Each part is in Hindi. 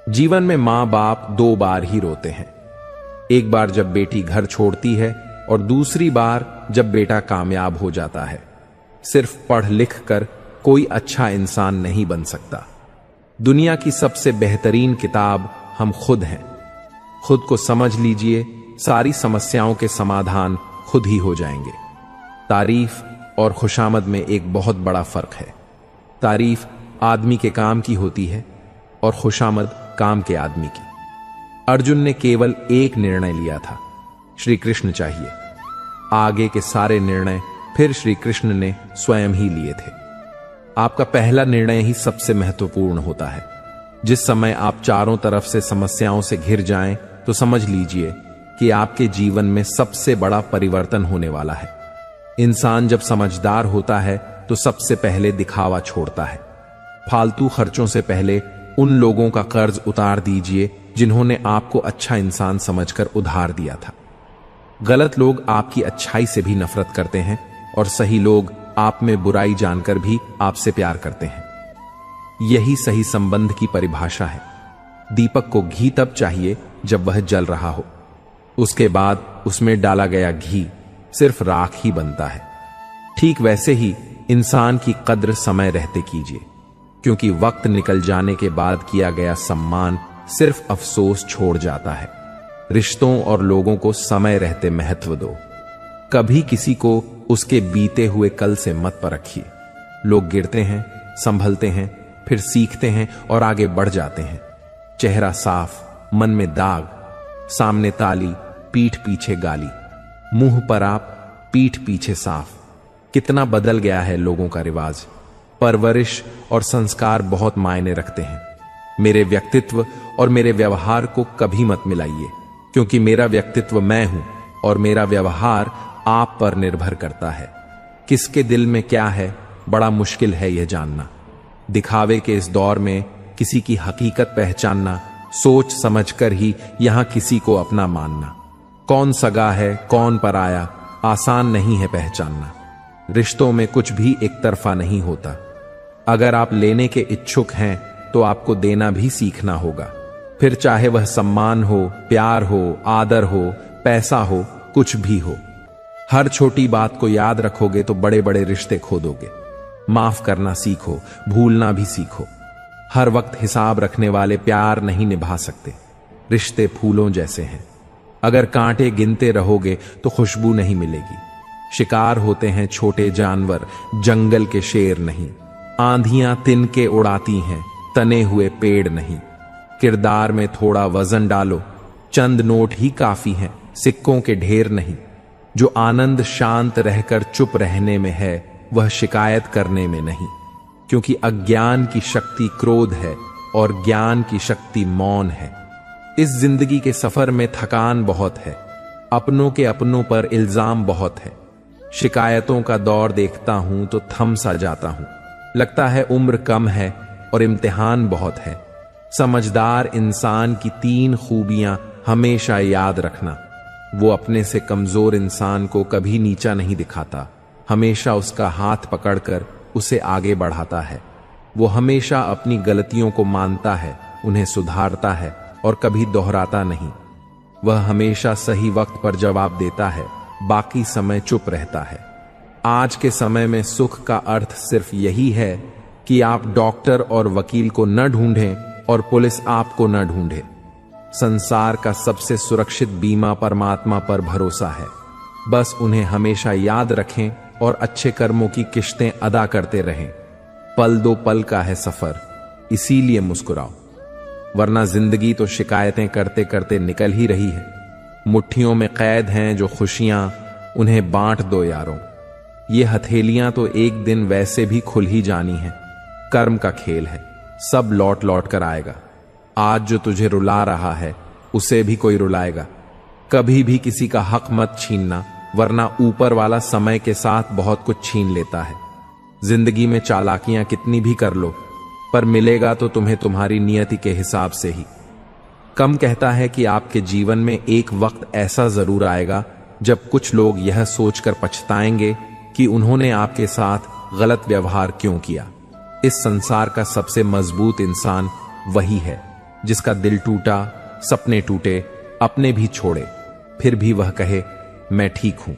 जीवन में मां बाप दो बार ही रोते हैं। एक बार जब बेटी घर छोड़ती है और दूसरी बार जब बेटा कामयाब हो जाता है। सिर्फ पढ़ लिख कर कोई अच्छा इंसान नहीं बन सकता। दुनिया की सबसे बेहतरीन किताब हम खुद हैं। खुद को समझ लीजिए, सारी समस्याओं के समाधान खुद ही हो जाएंगे। तारीफ और खुशामद में एक बहुत बड़ा फर्क है। तारीफ आदमी के काम की होती है और खुशामद काम के आदमी की। अर्जुन ने केवल एक निर्णय लिया था, श्री कृष्ण चाहिए। आगे के सारे निर्णय फिर श्री कृष्ण ने स्वयं ही लिए थे। आपका पहला निर्णय ही सबसे महत्वपूर्ण होता है। जिस समय आप चारों तरफ से समस्याओं से घिर जाएं, तो समझ लीजिए कि आपके जीवन में सबसे बड़ा परिवर्तन होने वाला है। इंसान जब समझदार होता है तो सबसे पहले दिखावा छोड़ता है। फालतू खर्चों से पहले उन लोगों का कर्ज उतार दीजिए जिन्होंने आपको अच्छा इंसान समझकर उधार दिया था। गलत लोग आपकी अच्छाई से भी नफरत करते हैं और सही लोग आप में बुराई जानकर भी आपसे प्यार करते हैं। यही सही संबंध की परिभाषा है। दीपक को घी तब चाहिए जब वह जल रहा हो। उसके बाद उसमें डाला गया घी सिर्फ राख ही बनता है। ठीक वैसे ही इंसान की कद्र समय रहते कीजिए, क्योंकि वक्त निकल जाने के बाद किया गया सम्मान सिर्फ अफसोस छोड़ जाता है। रिश्तों और लोगों को समय रहते महत्व दो। कभी किसी को उसके बीते हुए कल से मत परखिए। लोग गिरते हैं, संभलते हैं, फिर सीखते हैं और आगे बढ़ जाते हैं। चेहरा साफ, मन में दाग, सामने ताली, पीठ पीछे गाली, मुंह पर आप, पीठ पीछे साफ। कितना बदल गया है लोगों का रिवाज। परवरिश और संस्कार बहुत मायने रखते हैं। मेरे व्यक्तित्व और मेरे व्यवहार को कभी मत मिलाइए, क्योंकि मेरा व्यक्तित्व मैं हूं और मेरा व्यवहार आप पर निर्भर करता है। किसके दिल में क्या है, बड़ा मुश्किल है यह जानना। दिखावे के इस दौर में किसी की हकीकत पहचानना, सोच समझकर ही यहां किसी को अपना मानना। कौन सगा है, कौन पराया, आसान नहीं है पहचानना। रिश्तों में कुछ भी एक तरफा नहीं होता। अगर आप लेने के इच्छुक हैं तो आपको देना भी सीखना होगा। फिर चाहे वह सम्मान हो, प्यार हो, आदर हो, पैसा हो, कुछ भी हो। हर छोटी बात को याद रखोगे तो बड़े बड़े रिश्ते खो दोगे। माफ करना सीखो, भूलना भी सीखो। हर वक्त हिसाब रखने वाले प्यार नहीं निभा सकते। रिश्ते फूलों जैसे हैं, अगर कांटे गिनते रहोगे तो खुशबू नहीं मिलेगी। शिकार होते हैं छोटे जानवर, जंगल के शेर नहीं। आंधियां तिनके उड़ाती हैं, तने हुए पेड़ नहीं। किरदार में थोड़ा वजन डालो, चंद नोट ही काफी हैं, सिक्कों के ढेर नहीं। जो आनंद शांत रहकर चुप रहने में है, वह शिकायत करने में नहीं। क्योंकि अज्ञान की शक्ति क्रोध है और ज्ञान की शक्ति मौन है। इस जिंदगी के सफर में थकान बहुत है, अपनों के अपनों पर इल्जाम बहुत है। शिकायतों का दौर देखता हूं तो थम सा जाता हूं। लगता है उम्र कम है और इम्तिहान बहुत है। समझदार इंसान की 3 खूबियां हमेशा याद रखना। वो अपने से कमजोर इंसान को कभी नीचा नहीं दिखाता, हमेशा उसका हाथ पकड़कर उसे आगे बढ़ाता है। वो हमेशा अपनी गलतियों को मानता है, उन्हें सुधारता है और कभी दोहराता नहीं। वह हमेशा सही वक्त पर जवाब देता है, बाकी समय चुप रहता है। आज के समय में सुख का अर्थ सिर्फ यही है कि आप डॉक्टर और वकील को न ढूंढें और पुलिस आपको न ढूंढे। संसार का सबसे सुरक्षित बीमा परमात्मा पर भरोसा है। बस उन्हें हमेशा याद रखें और अच्छे कर्मों की किश्तें अदा करते रहें। पल दो पल का है सफर, इसीलिए मुस्कुराओ, वरना जिंदगी तो शिकायतें करते करते निकल ही रही है। मुट्ठियों में कैद हैं जो खुशियां, उन्हें बांट दो यारों। ये हथेलियां तो एक दिन वैसे भी खुल ही जानी हैं। कर्म का खेल है, सब लौट लौट कर आएगा। आज जो तुझे रुला रहा है, उसे भी कोई रुलाएगा। कभी भी किसी का हक मत छीनना, वरना ऊपर वाला समय के साथ बहुत कुछ छीन लेता है। जिंदगी में चालाकियां कितनी भी कर लो, पर मिलेगा तो तुम्हें तुम्हारी नियति के हिसाब से ही। कम कहता है कि आपके जीवन में एक वक्त ऐसा जरूर आएगा जब कुछ लोग यह सोचकर पछताएंगे कि उन्होंने आपके साथ गलत व्यवहार क्यों किया। इस संसार का सबसे मजबूत इंसान वही है जिसका दिल टूटा, सपने टूटे, अपने भी छोड़े, फिर भी वह कहे मैं ठीक हूं।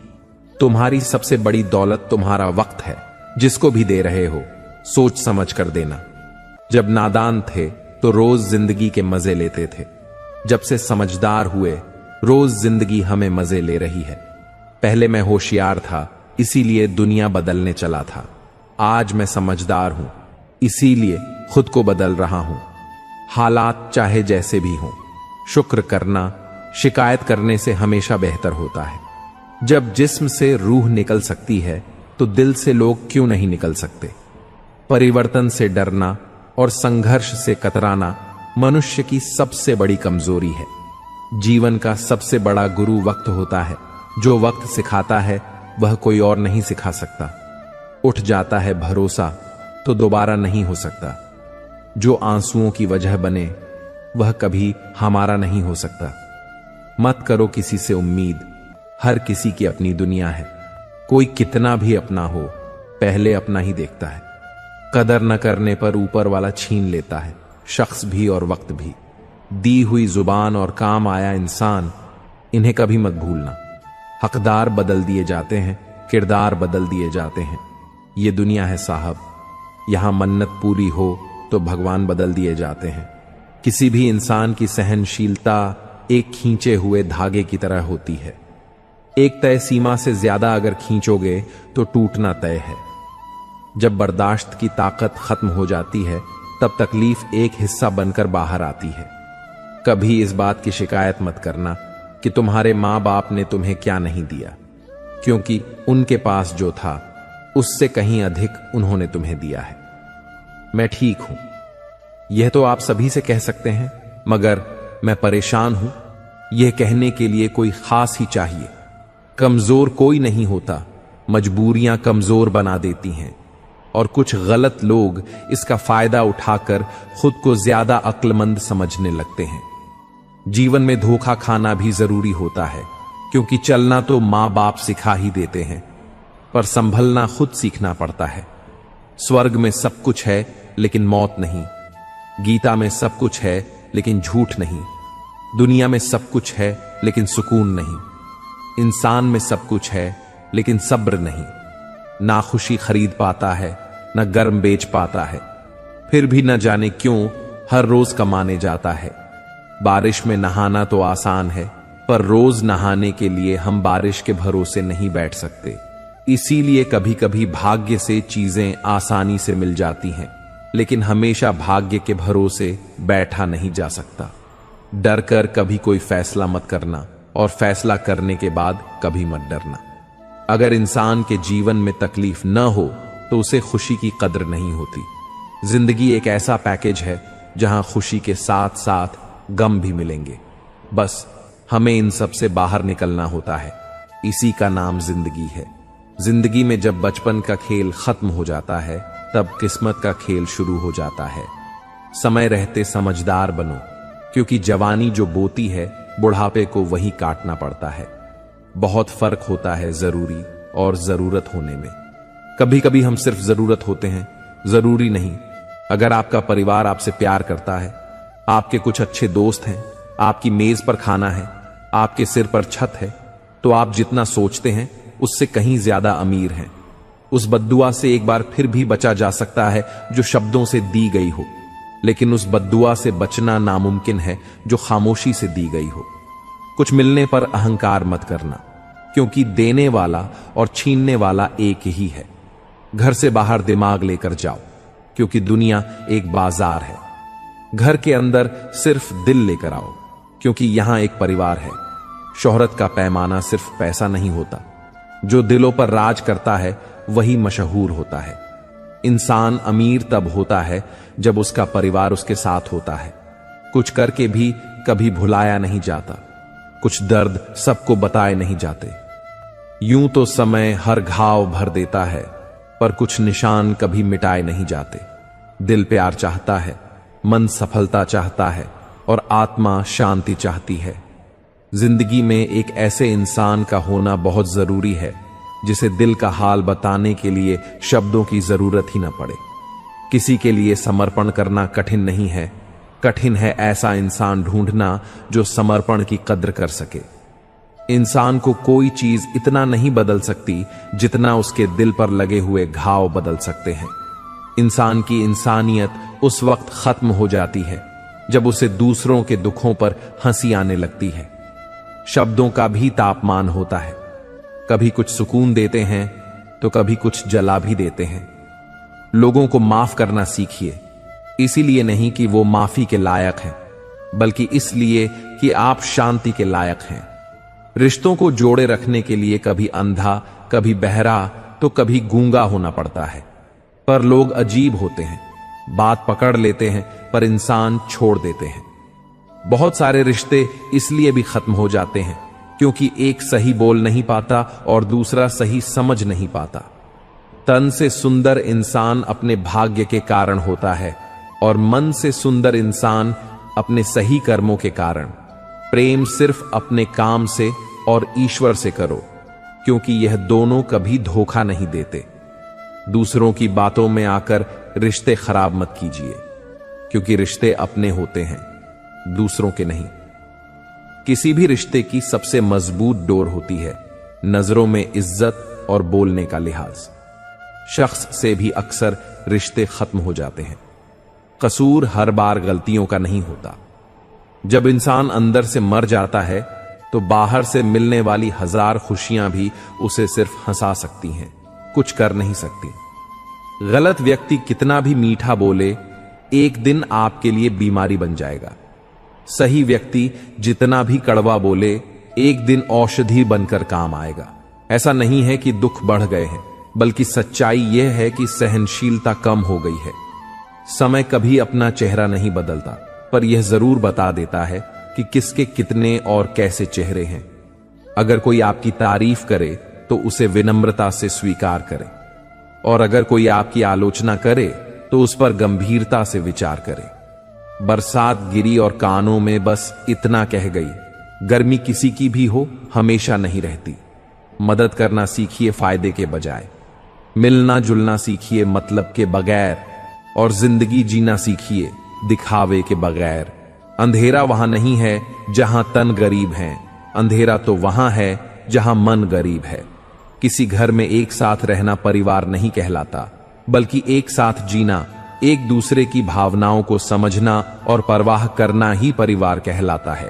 तुम्हारी सबसे बड़ी दौलत तुम्हारा वक्त है, जिसको भी दे रहे हो सोच समझ कर देना। जब नादान थे तो रोज जिंदगी के मजे लेते थे, जब से समझदार हुए रोज जिंदगी हमें मजे ले रही है। पहले मैं होशियार था, इसीलिए दुनिया बदलने चला था। आज मैं समझदार हूं, इसीलिए खुद को बदल रहा हूं। हालात चाहे जैसे भी हों, शुक्र करना शिकायत करने से हमेशा बेहतर होता है। जब जिस्म से रूह निकल सकती है तो दिल से लोग क्यों नहीं निकल सकते। परिवर्तन से डरना और संघर्ष से कतराना मनुष्य की सबसे बड़ी कमजोरी है। जीवन का सबसे बड़ा गुरु वक्त होता है। जो वक्त सिखाता है वह कोई और नहीं सिखा सकता। उठ जाता है भरोसा तो दोबारा नहीं हो सकता। जो आंसुओं की वजह बने वह कभी हमारा नहीं हो सकता। मत करो किसी से उम्मीद, हर किसी की अपनी दुनिया है। कोई कितना भी अपना हो, पहले अपना ही देखता है। कदर न करने पर ऊपर वाला छीन लेता है, शख्स भी और वक्त भी। दी हुई जुबान और काम आया इंसान, इन्हें कभी मत भूलना। हकदार बदल दिए जाते हैं, किरदार बदल दिए जाते हैं। ये दुनिया है साहब, यहां मन्नत पूरी हो तो भगवान बदल दिए जाते हैं। किसी भी इंसान की सहनशीलता एक खींचे हुए धागे की तरह होती है। एक तय सीमा से ज्यादा अगर खींचोगे तो टूटना तय है। जब बर्दाश्त की ताकत खत्म हो जाती है तब तकलीफ एक हिस्सा बनकर बाहर आती है। कभी इस बात की शिकायत मत करना कि तुम्हारे मां बाप ने तुम्हें क्या नहीं दिया, क्योंकि उनके पास जो था उससे कहीं अधिक उन्होंने तुम्हें दिया है। मैं ठीक हूं, यह तो आप सभी से कह सकते हैं, मगर मैं परेशान हूं यह कहने के लिए कोई खास ही चाहिए। कमजोर कोई नहीं होता, मजबूरियां कमजोर बना देती हैं और कुछ गलत लोग इसका फायदा उठाकर खुद को ज्यादा अक्लमंद समझने लगते हैं। जीवन में धोखा खाना भी जरूरी होता है, क्योंकि चलना तो मां बाप सिखा ही देते हैं, पर संभलना खुद सीखना पड़ता है। स्वर्ग में सब कुछ है लेकिन मौत नहीं। गीता में सब कुछ है लेकिन झूठ नहीं। दुनिया में सब कुछ है लेकिन सुकून नहीं। इंसान में सब कुछ है लेकिन सब्र नहीं। ना खुशी खरीद पाता है, ना गर्म बेच पाता है, फिर भी न जाने क्यों हर रोज कमाने जाता है। बारिश में नहाना तो आसान है, पर रोज नहाने के लिए हम बारिश के भरोसे नहीं बैठ सकते। इसीलिए कभी कभी भाग्य से चीजें आसानी से मिल जाती हैं, लेकिन हमेशा भाग्य के भरोसे बैठा नहीं जा सकता। डर कर कभी कोई फैसला मत करना और फैसला करने के बाद कभी मत डरना। अगर इंसान के जीवन में तकलीफ न हो तो उसे खुशी की कद्र नहीं होती। जिंदगी एक ऐसा पैकेज है जहां खुशी के साथ साथ गम भी मिलेंगे। बस हमें इन सब से बाहर निकलना होता है। इसी का नाम जिंदगी है। जिंदगी में जब बचपन का खेल खत्म हो जाता है तब किस्मत का खेल शुरू हो जाता है। समय रहते समझदार बनो, क्योंकि जवानी जो बोती है बुढ़ापे को वही काटना पड़ता है। बहुत फर्क होता है जरूरी और जरूरत होने में। कभी कभी हम सिर्फ जरूरत होते हैं, जरूरी नहीं। अगर आपका परिवार आपसे प्यार करता है, आपके कुछ अच्छे दोस्त हैं, आपकी मेज पर खाना है, आपके सिर पर छत है, तो आप जितना सोचते हैं उससे कहीं ज्यादा अमीर हैं। उस बद्दुआ से एक बार फिर भी बचा जा सकता है जो शब्दों से दी गई हो, लेकिन उस बद्दुआ से बचना नामुमकिन है जो खामोशी से दी गई हो। कुछ मिलने पर अहंकार मत करना, क्योंकि देने वाला और छीनने वाला एक ही है। घर से बाहर दिमाग लेकर जाओ, क्योंकि दुनिया एक बाजार है। घर के अंदर सिर्फ दिल लेकर आओ, क्योंकि यहां एक परिवार है। शोहरत का पैमाना सिर्फ पैसा नहीं होता। जो दिलों पर राज करता है वही मशहूर होता है। इंसान अमीर तब होता है जब उसका परिवार उसके साथ होता है। कुछ करके भी कभी भुलाया नहीं जाता, कुछ दर्द सबको बताए नहीं जाते। यूं तो समय हर घाव भर देता है, पर कुछ निशान कभी मिटाए नहीं जाते। दिल प्यार चाहता है, मन सफलता चाहता है और आत्मा शांति चाहती है। जिंदगी में एक ऐसे इंसान का होना बहुत जरूरी है जिसे दिल का हाल बताने के लिए शब्दों की जरूरत ही न पड़े। किसी के लिए समर्पण करना कठिन नहीं है, कठिन है ऐसा इंसान ढूंढना जो समर्पण की कद्र कर सके। इंसान को कोई चीज इतना नहीं बदल सकती जितना उसके दिल पर लगे हुए घाव बदल सकते हैं। इंसान की इंसानियत उस वक्त खत्म हो जाती है जब उसे दूसरों के दुखों पर हंसी आने लगती है। शब्दों का भी तापमान होता है, कभी कुछ सुकून देते हैं तो कभी कुछ जला भी देते हैं। लोगों को माफ करना सीखिए, इसीलिए नहीं कि वो माफी के लायक हैं, बल्कि इसलिए कि आप शांति के लायक हैं। रिश्तों को जोड़े रखने के लिए कभी अंधा, कभी बहरा, तो कभी गूंगा होना पड़ता है। पर लोग अजीब होते हैं, बात पकड़ लेते हैं पर इंसान छोड़ देते हैं। बहुत सारे रिश्ते इसलिए भी खत्म हो जाते हैं क्योंकि एक सही बोल नहीं पाता और दूसरा सही समझ नहीं पाता। तन से सुंदर इंसान अपने भाग्य के कारण होता है और मन से सुंदर इंसान अपने सही कर्मों के कारण। प्रेम सिर्फ अपने काम से और ईश्वर से करो, क्योंकि यह दोनों कभी धोखा नहीं देते। दूसरों की बातों में आकर रिश्ते खराब मत कीजिए, क्योंकि रिश्ते अपने होते हैं, दूसरों के नहीं। किसी भी रिश्ते की सबसे मजबूत डोर होती है नजरों में इज्जत और बोलने का लिहाज। शख्स से भी अक्सर रिश्ते खत्म हो जाते हैं। कसूर हर बार गलतियों का नहीं होता। जब इंसान अंदर से मर जाता है तो बाहर से मिलने वाली हजार खुशियां भी उसे सिर्फ हंसा सकती हैं, कुछ कर नहीं सकती। गलत व्यक्ति कितना भी मीठा बोले, एक दिन आपके लिए बीमारी बन जाएगा। सही व्यक्ति जितना भी कड़वा बोले, एक दिन औषधि बनकर काम आएगा। ऐसा नहीं है कि दुख बढ़ गए हैं, बल्कि सच्चाई यह है कि सहनशीलता कम हो गई है। समय कभी अपना चेहरा नहीं बदलता, पर यह जरूर बता देता है कि किसके कितने और कैसे चेहरे हैं। अगर कोई आपकी तारीफ करे तो उसे विनम्रता से स्वीकार करें, और अगर कोई आपकी आलोचना करे तो उस पर गंभीरता से विचार करें। बरसात गिरी और कानों में बस इतना कह गई। गर्मी किसी की भी हो, हमेशा नहीं रहती। मदद करना सीखिए फायदे के बजाय, मिलना जुलना सीखिए मतलब के बगैर, और जिंदगी जीना सीखिए दिखावे के बगैर। अंधेरा वहां नहीं है जहां तन गरीब है, अंधेरा तो वहां है जहां मन गरीब है। किसी घर में एक साथ रहना परिवार नहीं कहलाता, बल्कि एक साथ जीना, एक दूसरे की भावनाओं को समझना और परवाह करना ही परिवार कहलाता है।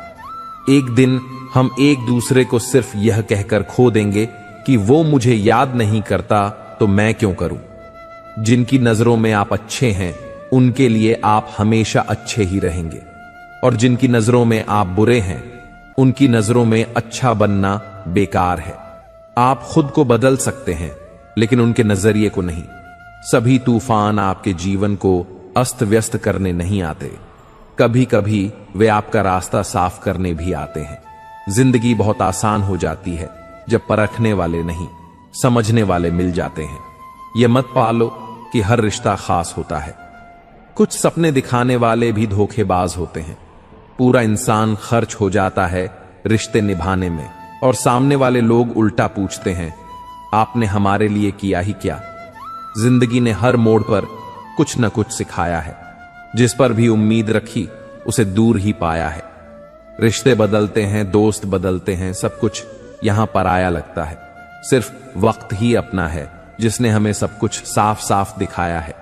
एक दिन हम एक दूसरे को सिर्फ यह कहकर खो देंगे कि वो मुझे याद नहीं करता तो मैं क्यों करूं। जिनकी नजरों में आप अच्छे हैं, उनके लिए आप हमेशा अच्छे ही रहेंगे, और जिनकी नजरों में आप बुरे हैं, उनकी नजरों में अच्छा बनना बेकार है। आप खुद को बदल सकते हैं, लेकिन उनके नजरिए को नहीं। सभी तूफान आपके जीवन को अस्त व्यस्त करने नहीं आते, कभी कभी वे आपका रास्ता साफ करने भी आते हैं। जिंदगी बहुत आसान हो जाती है जब परखने वाले नहीं, समझने वाले मिल जाते हैं। यह मत पालो कि हर रिश्ता खास होता है। कुछ सपने दिखाने वाले भी धोखेबाज होते हैं। पूरा इंसान खर्च हो जाता है रिश्ते निभाने में, और सामने वाले लोग उल्टा पूछते हैं, आपने हमारे लिए किया ही क्या। जिंदगी ने हर मोड़ पर कुछ न कुछ सिखाया है। जिस पर भी उम्मीद रखी उसे दूर ही पाया है। रिश्ते बदलते हैं, दोस्त बदलते हैं, सब कुछ यहां पराया लगता है। सिर्फ वक्त ही अपना है जिसने हमें सब कुछ साफ साफ दिखाया है।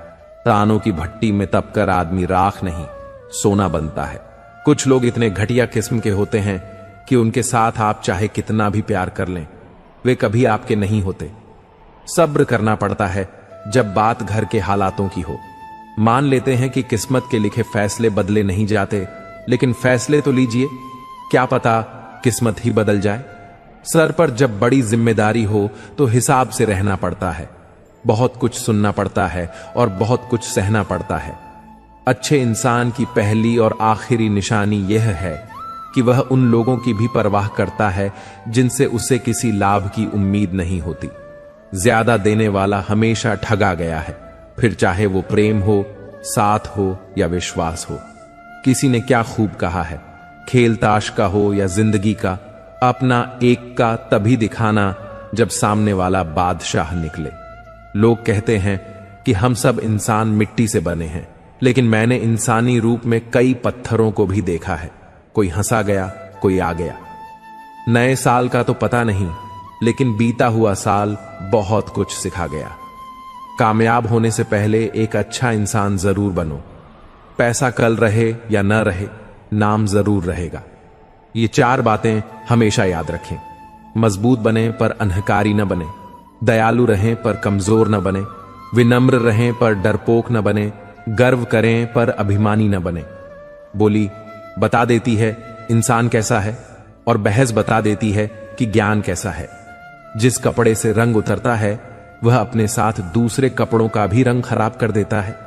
तानों की भट्टी में तपकर आदमी राख नहीं, सोना बनता है। कुछ लोग इतने घटिया किस्म के होते हैं कि उनके साथ आप चाहे कितना भी प्यार कर लें, वे कभी आपके नहीं होते। सब्र करना पड़ता है जब बात घर के हालातों की हो। मान लेते हैं कि किस्मत के लिखे फैसले बदले नहीं जाते, लेकिन फैसले तो लीजिए, क्या पता किस्मत ही बदल जाए। सर पर जब बड़ी जिम्मेदारी हो तो हिसाब से रहना पड़ता है। बहुत कुछ सुनना पड़ता है और बहुत कुछ सहना पड़ता है। अच्छे इंसान की पहली और आखिरी निशानी यह है कि वह उन लोगों की भी परवाह करता है जिनसे उसे किसी लाभ की उम्मीद नहीं होती। ज्यादा देने वाला हमेशा ठगा गया है, फिर चाहे वो प्रेम हो, साथ हो या विश्वास हो। किसी ने क्या खूब कहा है, खेल ताश का हो या जिंदगी का, अपना एक का तभी दिखाना जब सामने वाला बादशाह निकले। लोग कहते हैं कि हम सब इंसान मिट्टी से बने हैं, लेकिन मैंने इंसानी रूप में कई पत्थरों को भी देखा है। कोई हंसा गया, कोई आ गया। नए साल का तो पता नहीं, लेकिन बीता हुआ साल बहुत कुछ सिखा गया। कामयाब होने से पहले एक अच्छा इंसान जरूर बनो। पैसा कल रहे या न रहे, नाम जरूर रहेगा। ये 4 बातें हमेशा याद रखें। मजबूत बने पर अहंकारी न बने, दयालु रहें पर कमजोर न बने, विनम्र रहें पर डरपोक न बने, गर्व करें पर अभिमानी न बने। बोली बता देती है इंसान कैसा है, और बहस बता देती है कि ज्ञान कैसा है। जिस कपड़े से रंग उतरता है वह अपने साथ दूसरे कपड़ों का भी रंग खराब कर देता है।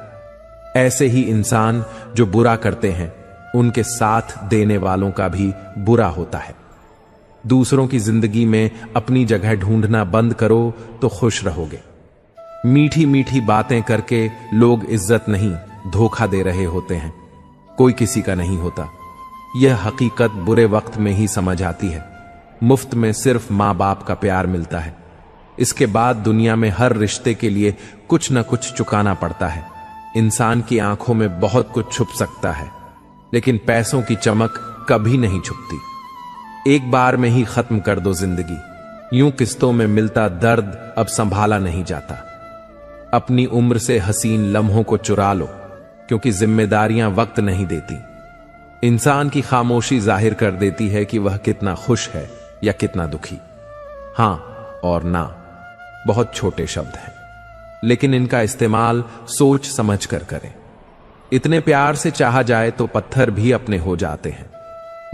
ऐसे ही इंसान जो बुरा करते हैं उनके साथ देने वालों का भी बुरा होता है। दूसरों की जिंदगी में अपनी जगह ढूंढना बंद करो तो खुश रहोगे। मीठी मीठी बातें करके लोग इज्जत नहीं, धोखा दे रहे होते हैं। कोई किसी का नहीं होता। यह हकीकत बुरे वक्त में ही समझ आती है। मुफ्त में सिर्फ मां बाप का प्यार मिलता है। इसके बाद दुनिया में हर रिश्ते के लिए कुछ न कुछ चुकाना पड़ता है। इंसान की आंखों में बहुत कुछ छुप सकता है, लेकिन पैसों की चमक कभी नहीं छुपती। एक बार में ही खत्म कर दो जिंदगी। यूं किस्तों में मिलता दर्द अब संभाला नहीं जाता। अपनी उम्र से हसीन लम्हों को चुरा लो, क्योंकि जिम्मेदारियां वक्त नहीं देती। इंसान की खामोशी जाहिर कर देती है कि वह कितना खुश है या कितना दुखी। हां और ना बहुत छोटे शब्द हैं, लेकिन इनका इस्तेमाल सोच समझ कर करें। इतने प्यार से चाहा जाए तो पत्थर भी अपने हो जाते हैं।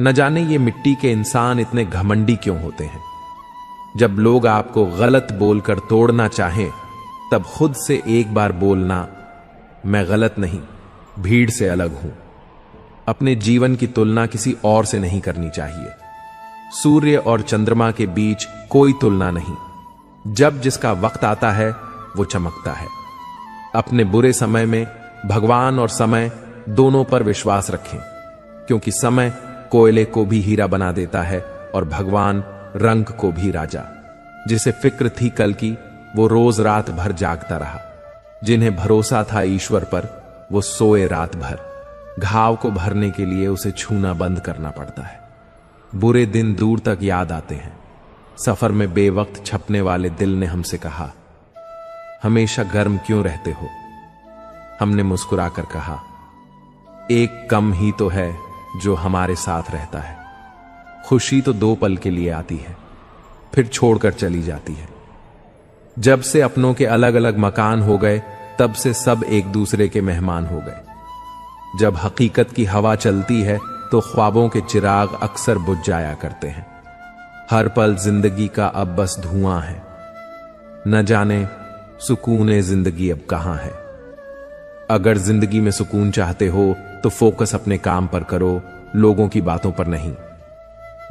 न जाने ये मिट्टी के इंसान इतने घमंडी क्यों होते हैं। जब लोग आपको गलत बोलकर तोड़ना चाहें, तब खुद से एक बार बोलना, मैं गलत नहीं, भीड़ से अलग हूं। अपने जीवन की तुलना किसी और से नहीं करनी चाहिए। सूर्य और चंद्रमा के बीच कोई तुलना नहीं। जब जिसका वक्त आता है वो चमकता है। अपने बुरे समय में भगवान और समय दोनों पर विश्वास रखें, क्योंकि समय कोयले को भी हीरा बना देता है और भगवान रंग को भी राजा। जिसे फिक्र थी कल की, वो रोज रात भर जागता रहा। जिन्हें भरोसा था ईश्वर पर, वो सोए रात भर। घाव को भरने के लिए उसे छूना बंद करना पड़ता है। बुरे दिन दूर तक याद आते हैं। सफर में बेवक्त छपने वाले दिल ने हमसे कहा, हमेशा गर्म क्यों रहते हो? हमने मुस्कुराकर कहा, एक कम ही तो है जो हमारे साथ रहता है। खुशी तो 2 पल के लिए आती है, फिर छोड़कर चली जाती है। जब से अपनों के अलग अलग मकान हो गए, तब से सब एक दूसरे के मेहमान हो गए। जब हकीकत की हवा चलती है तो ख्वाबों के चिराग अक्सर बुझ जाया करते हैं। हर पल जिंदगी का अब बस धुआं है। न जाने सुकून जिंदगी अब कहां है। अगर जिंदगी में सुकून चाहते हो तो फोकस अपने काम पर करो, लोगों की बातों पर नहीं।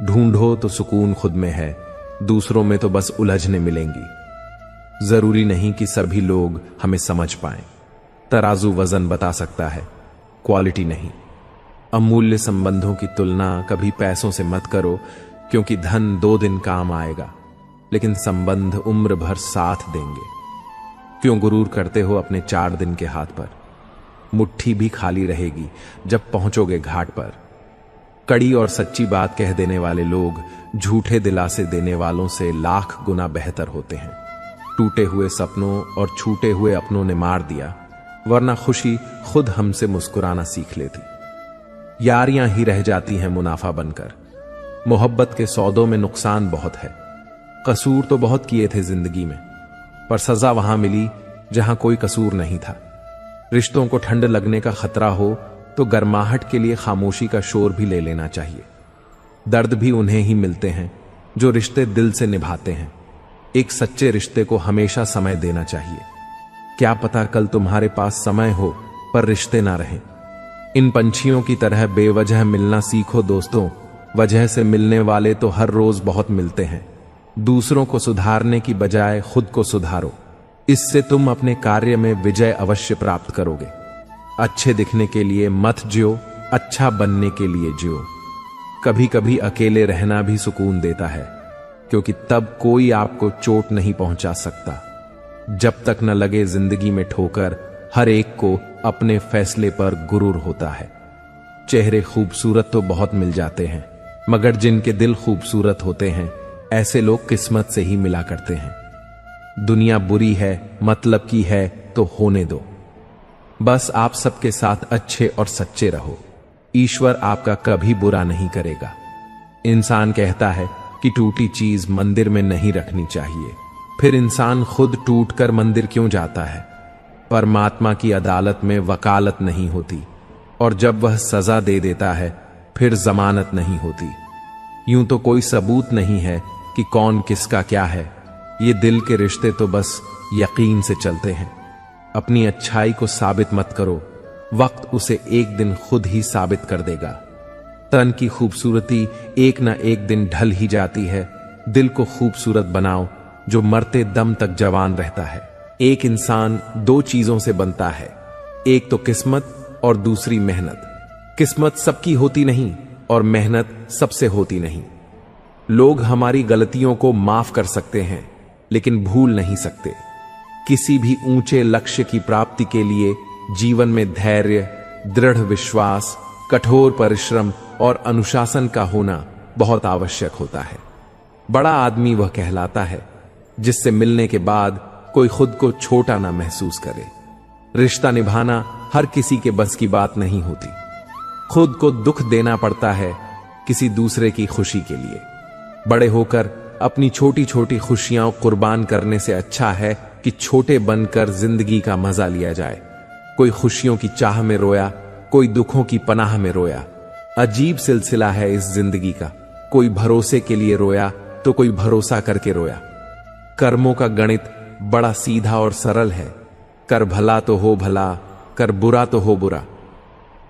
ढूंढो तो सुकून खुद में है, दूसरों में तो बस उलझने मिलेंगी। जरूरी नहीं कि सभी लोग हमें समझ पाएं। तराजू वजन बता सकता है, क्वालिटी नहीं। अमूल्य संबंधों की तुलना कभी पैसों से मत करो, क्योंकि धन 2 दिन काम आएगा, लेकिन संबंध उम्र भर साथ देंगे। क्यों गुरूर करते हो अपने 4 दिन के हाथ पर? मुट्ठी भी खाली रहेगी जब पहुंचोगे घाट पर। कड़ी और सच्ची बात कह देने वाले लोग झूठे दिलासे देने वालों से लाख गुना बेहतर होते हैं। टूटे हुए सपनों और छूटे हुए अपनों ने मार दिया, वरना खुशी खुद हमसे मुस्कुराना सीख लेती। यारियां ही रह जाती हैं मुनाफा बनकर। मोहब्बत के सौदों में नुकसान बहुत है। कसूर तो बहुत किए थे जिंदगी में, पर सजा वहां मिली जहां कोई कसूर नहीं था। रिश्तों को ठंड लगने का खतरा हो तो गर्माहट के लिए खामोशी का शोर भी ले लेना चाहिए। दर्द भी उन्हें ही मिलते हैं जो रिश्ते दिल से निभाते हैं। एक सच्चे रिश्ते को हमेशा समय देना चाहिए। क्या पता कल तुम्हारे पास समय हो पर रिश्ते ना रहें। इन पंछियों की तरह बेवजह मिलना सीखो दोस्तों। वजह से मिलने वाले तो हर रोज बहुत मिलते हैं। दूसरों को सुधारने की बजाय खुद को सुधारो। इससे तुम अपने कार्य में विजय अवश्य प्राप्त करोगे। अच्छे दिखने के लिए मत जियो, अच्छा बनने के लिए जियो। कभी कभी अकेले रहना भी सुकून देता है, क्योंकि तब कोई आपको चोट नहीं पहुंचा सकता। जब तक न लगे जिंदगी में ठोकर, हर एक को अपने फैसले पर गुरूर होता है। चेहरे खूबसूरत तो बहुत मिल जाते हैं, मगर जिनके दिल खूबसूरत होते हैं ऐसे लोग किस्मत से ही मिला करते हैं। दुनिया बुरी है, मतलब की है तो होने दो। बस आप सबके साथ अच्छे और सच्चे रहो। ईश्वर आपका कभी बुरा नहीं करेगा। इंसान कहता है कि टूटी चीज मंदिर में नहीं रखनी चाहिए, फिर इंसान खुद टूटकर मंदिर क्यों जाता है? परमात्मा की अदालत में वकालत नहीं होती, और जब वह सजा दे देता है फिर जमानत नहीं होती। यूं तो कोई सबूत नहीं है कि कौन किसका क्या है। ये दिल के रिश्ते तो बस यकीन से चलते हैं। अपनी अच्छाई को साबित मत करो, वक्त उसे एक दिन खुद ही साबित कर देगा। तन की खूबसूरती एक ना एक दिन ढल ही जाती है। दिल को खूबसूरत बनाओ जो मरते दम तक जवान रहता है। एक इंसान दो चीजों से बनता है, एक तो किस्मत और दूसरी मेहनत। किस्मत सबकी होती नहीं और मेहनत सबसे होती नहीं। लोग हमारी गलतियों को माफ कर सकते हैं, लेकिन भूल नहीं सकते। किसी भी ऊंचे लक्ष्य की प्राप्ति के लिए जीवन में धैर्य, दृढ़ विश्वास, कठोर परिश्रम और अनुशासन का होना बहुत आवश्यक होता है। बड़ा आदमी वह कहलाता है जिससे मिलने के बाद कोई खुद को छोटा ना महसूस करे। रिश्ता निभाना हर किसी के बस की बात नहीं होती। खुद को दुख देना पड़ता है किसी दूसरे की खुशी के लिए। बड़े होकर अपनी छोटी छोटी खुशियां कुर्बान करने से अच्छा है कि छोटे बनकर जिंदगी का मजा लिया जाए। कोई खुशियों की चाह में रोया, कोई दुखों की पनाह में रोया। अजीब सिलसिला है इस जिंदगी का। कोई भरोसे के लिए रोया तो कोई भरोसा करके रोया। कर्मों का गणित बड़ा सीधा और सरल है। कर भला तो हो भला, कर बुरा तो हो बुरा।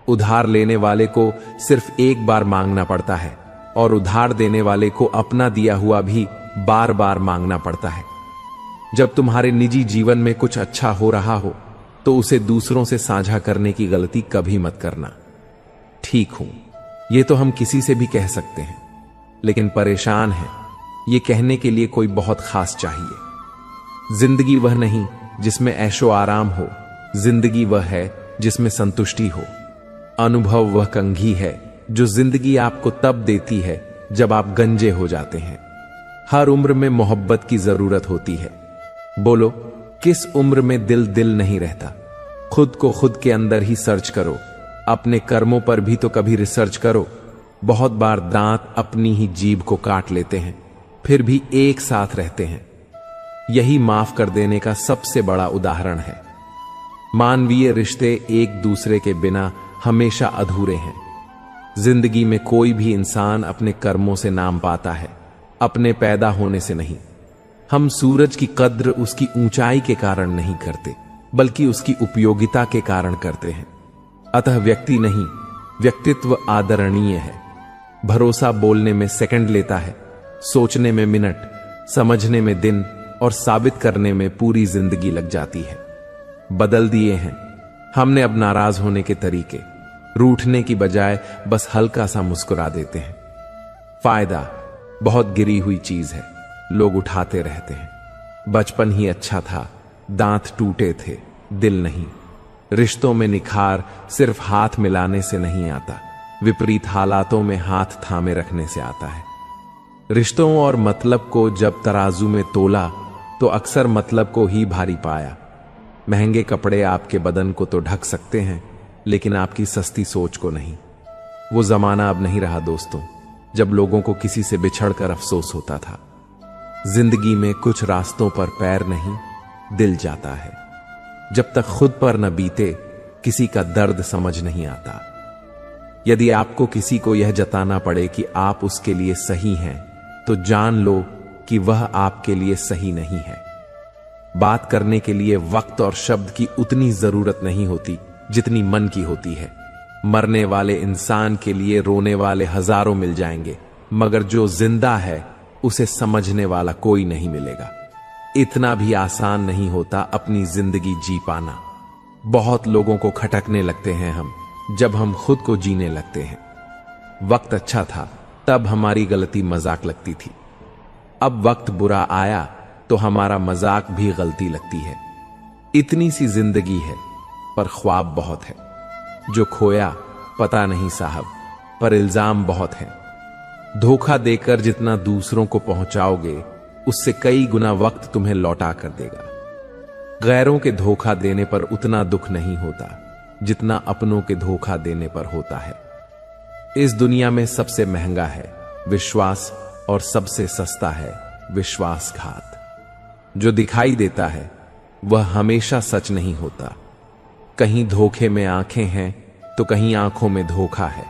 उधार लेने वाले को सिर्फ एक बार मांगना पड़ता है और उधार देने वाले को अपना दिया हुआ भी बार बार मांगना पड़ता है। जब तुम्हारे निजी जीवन में कुछ अच्छा हो रहा हो तो उसे दूसरों से साझा करने की गलती कभी मत करना। ठीक हूं, ये तो हम किसी से भी कह सकते हैं, लेकिन परेशान है ये कहने के लिए कोई बहुत खास चाहिए। जिंदगी वह नहीं जिसमें ऐशो आराम हो, जिंदगी वह है जिसमें संतुष्टि हो। अनुभव वह कंघी है जो जिंदगी आपको तब देती है जब आप गंजे हो जाते हैं। हर उम्र में मोहब्बत की जरूरत होती है। बोलो, किस उम्र में दिल दिल नहीं रहता? खुद को खुद के अंदर ही सर्च करो। अपने कर्मों पर भी तो कभी रिसर्च करो। बहुत बार दांत अपनी ही जीभ को काट लेते हैं, फिर भी एक साथ रहते हैं। यही माफ कर देने का सबसे बड़ा उदाहरण है। मानवीय रिश्ते एक दूसरे के बिना हमेशा अधूरे हैं। जिंदगी में कोई भी इंसान अपने कर्मों से नाम पाता है, अपने पैदा होने से नहीं। हम सूरज की कद्र उसकी ऊंचाई के कारण नहीं करते, बल्कि उसकी उपयोगिता के कारण करते हैं। अतः व्यक्ति नहीं, व्यक्तित्व आदरणीय है। भरोसा बोलने में सेकंड लेता है, सोचने में मिनट, समझने में दिन और साबित करने में पूरी जिंदगी लग जाती है। बदल दिए हैं हमने अब नाराज होने के तरीके। रूठने की बजाय बस हल्का सा मुस्कुरा देते हैं। फायदा बहुत गिरी हुई चीज है, लोग उठाते रहते हैं। बचपन ही अच्छा था, दांत टूटे थे, दिल नहीं। रिश्तों में निखार सिर्फ हाथ मिलाने से नहीं आता, विपरीत हालातों में हाथ थामे रखने से आता है। रिश्तों और मतलब को जब तराजू में तोला तो अक्सर मतलब को ही भारी पाया। महंगे कपड़े आपके बदन को तो ढक सकते हैं, लेकिन आपकी सस्ती सोच को नहीं। वो जमाना अब नहीं रहा दोस्तों, जब लोगों को किसी से बिछड़कर अफसोस होता था। जिंदगी में कुछ रास्तों पर पैर नहीं, दिल जाता है। जब तक खुद पर न बीते, किसी का दर्द समझ नहीं आता। यदि आपको किसी को यह जताना पड़े कि आप उसके लिए सही हैं, तो जान लो कि वह आपके लिए सही नहीं है। बात करने के लिए वक्त और शब्द की उतनी जरूरत नहीं होती जितनी मन की होती है। मरने वाले इंसान के लिए रोने वाले हजारों मिल जाएंगे, मगर जो जिंदा है उसे समझने वाला कोई नहीं मिलेगा। इतना भी आसान नहीं होता अपनी जिंदगी जी पाना। बहुत लोगों को खटकने लगते हैं हम, जब हम खुद को जीने लगते हैं। वक्त अच्छा था तब हमारी गलती मजाक लगती थी। अब वक्त बुरा आया तो हमारा मजाक भी गलती लगती है। इतनी सी जिंदगी है, पर ख्वाब बहुत है। जो खोया पता नहीं साहब, पर इल्जाम बहुत है। धोखा देकर जितना दूसरों को पहुंचाओगे, उससे कई गुना वक्त तुम्हें लौटा कर देगा। गैरों के धोखा देने पर उतना दुख नहीं होता जितना अपनों के धोखा देने पर होता है। इस दुनिया में सबसे महंगा है विश्वास और सबसे सस्ता है विश्वासघात। जो दिखाई देता है वह हमेशा सच नहीं होता। कहीं धोखे में आंखें हैं तो कहीं आंखों में धोखा है।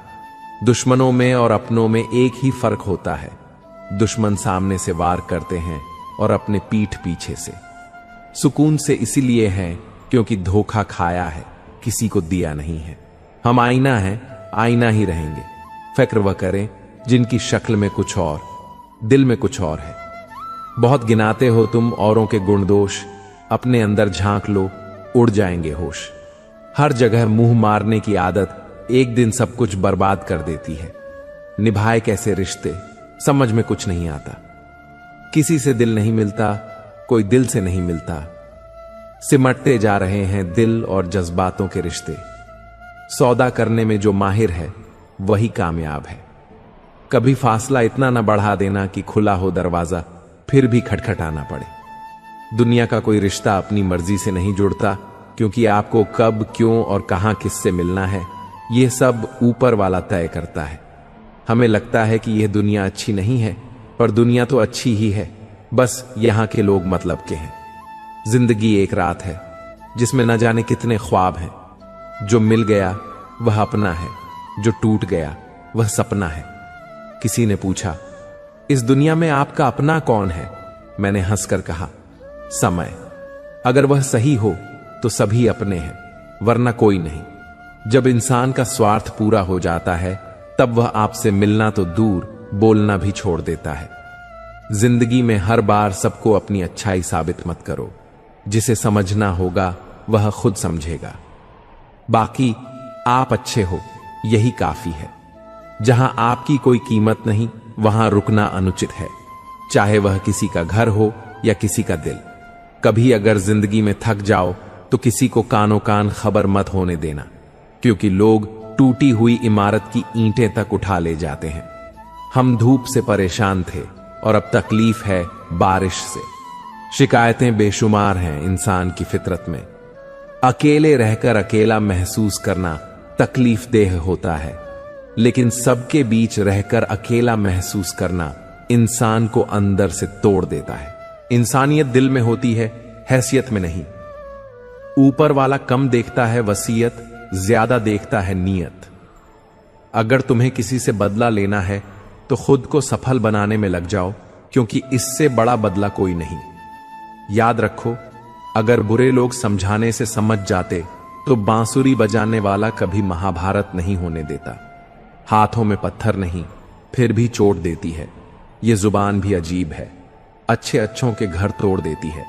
दुश्मनों में और अपनों में एक ही फर्क होता है। दुश्मन सामने से वार करते हैं और अपने पीठ पीछे से। सुकून से इसीलिए है क्योंकि धोखा खाया है, किसी को दिया नहीं है। हम आईना हैं, आईना ही रहेंगे। फिक्र वह करें जिनकी शक्ल में कुछ और, दिल में कुछ और है। बहुत गिनाते हो तुम औरों के गुण दोष, अपने अंदर झांक लो, उड़ जाएंगे होश। हर जगह मुंह मारने की आदत एक दिन सब कुछ बर्बाद कर देती है। निभाए कैसे रिश्ते समझ में कुछ नहीं आता। किसी से दिल नहीं मिलता, कोई दिल से नहीं मिलता। सिमटते जा रहे हैं दिल और जज्बातों के रिश्ते। सौदा करने में जो माहिर है वही कामयाब है। कभी फासला इतना न बढ़ा देना कि खुला हो दरवाजा फिर भी खटखटाना पड़े। दुनिया का कोई रिश्ता अपनी मर्जी से नहीं जुड़ता, क्योंकि आपको कब, क्यों और कहां किससे मिलना है यह सब ऊपर वाला तय करता है। हमें लगता है कि यह दुनिया अच्छी नहीं है, पर दुनिया तो अच्छी ही है, बस यहां के लोग मतलब के हैं। जिंदगी एक रात है जिसमें न जाने कितने ख्वाब हैं। जो मिल गया वह अपना है, जो टूट गया वह सपना है। किसी ने पूछा, इस दुनिया में आपका अपना कौन है? मैंने हंसकर कहा, समय। अगर वह सही हो तो सभी अपने हैं, वरना कोई नहीं। जब इंसान का स्वार्थ पूरा हो जाता है तब वह आपसे मिलना तो दूर, बोलना भी छोड़ देता है। जिंदगी में हर बार सबको अपनी अच्छाई साबित मत करो। जिसे समझना होगा वह खुद समझेगा। बाकी आप अच्छे हो यही काफी है। जहां आपकी कोई कीमत नहीं वहां रुकना अनुचित है, चाहे वह किसी का घर हो या किसी का दिल। कभी अगर जिंदगी में थक जाओ तो किसी को कानो कान खबर मत होने देना, क्योंकि लोग टूटी हुई इमारत की ईंटें तक उठा ले जाते हैं। हम धूप से परेशान थे और अब तकलीफ है बारिश से। शिकायतें बेशुमार हैं इंसान की फितरत में। अकेले रहकर अकेला महसूस करना तकलीफ देह होता है, लेकिन सबके बीच रहकर अकेला महसूस करना इंसान को अंदर से तोड़ देता है। इंसानियत दिल में होती है, हैसियत में नहीं। ऊपर वाला कम देखता है वसीयत, ज्यादा देखता है नीयत। अगर तुम्हें किसी से बदला लेना है तो खुद को सफल बनाने में लग जाओ, क्योंकि इससे बड़ा बदला कोई नहीं। याद रखो, अगर बुरे लोग समझाने से समझ जाते तो बांसुरी बजाने वाला कभी महाभारत नहीं होने देता। हाथों में पत्थर नहीं, फिर भी चोट देती है। ये जुबान भी अजीब है, अच्छे अच्छों के घर तोड़ देती है।